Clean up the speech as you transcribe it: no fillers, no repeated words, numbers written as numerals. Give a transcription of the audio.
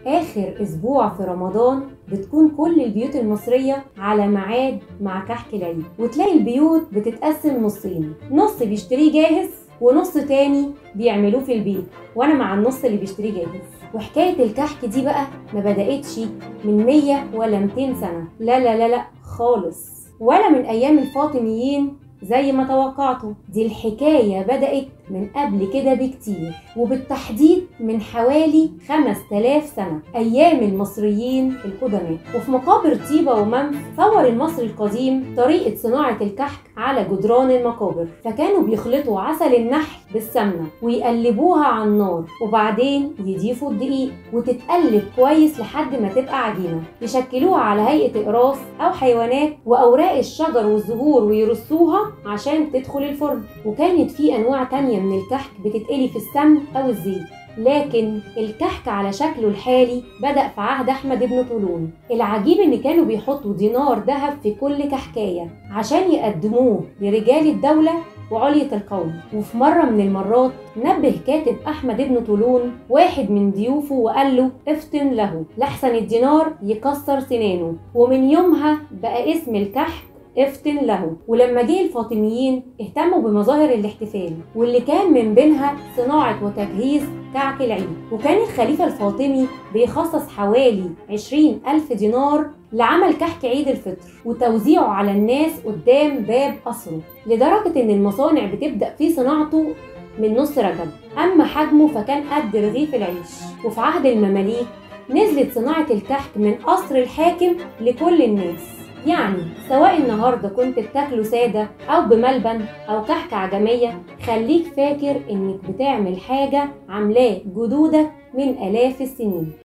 آخر أسبوع في رمضان بتكون كل البيوت المصرية على ميعاد مع كحك العيد، وتلاقي البيوت بتتقسم نصين، نص بيشتريه جاهز ونص تاني بيعملوه في البيت، وأنا مع النص اللي بيشتريه جاهز. وحكاية الكحك دي بقى ما بدأتش من 100 ولا 200 سنة، لا لا لا لا خالص، ولا من أيام الفاطميين زي ما توقعتوا. دي الحكاية بدأت من قبل كده بكتير، وبالتحديد من حوالي 5000 سنة أيام المصريين القدماء. وفي مقابر طيبة ومنف صور المصري القديم طريقة صناعة الكحك على جدران المقابر، فكانوا بيخلطوا عسل النحل بالسمنة ويقلبوها على النار، وبعدين يضيفوا الدقيق وتتقلب كويس لحد ما تبقى عجينة، يشكلوها على هيئة إقراص أو حيوانات وأوراق الشجر والزهور ويرصوها عشان تدخل الفرن. وكانت في أنواع تانية من الكحك بتتقلي في السمن أو الزيت، لكن الكحك على شكله الحالي بدأ في عهد أحمد بن طولون. العجيب إن كانوا بيحطوا دينار ذهب في كل كحكاية عشان يقدموه لرجال الدولة وعلية القوم. وفي مرة من المرات نبه كاتب أحمد بن طولون واحد من ضيوفه وقال له افتن له لحسن الدينار يكسر سنانه، ومن يومها بقى اسم الكحك افتن له. ولما جه الفاطميين اهتموا بمظاهر الاحتفال، واللي كان من بينها صناعة وتجهيز كعك العيد. وكان الخليفة الفاطمي بيخصص حوالي 20,000 دينار لعمل كحك عيد الفطر وتوزيعه على الناس قدام باب قصره، لدرجة ان المصانع بتبدأ في صناعته من نص رجب، اما حجمه فكان قد رغيف العيش. وفي عهد المماليك نزلت صناعة الكحك من قصر الحاكم لكل الناس، يعني سواء النهارده كنت بتاكله ساده او بملبن او كحكه عجميه، خليك فاكر انك بتعمل حاجه عاملاه جدودك من آلاف السنين.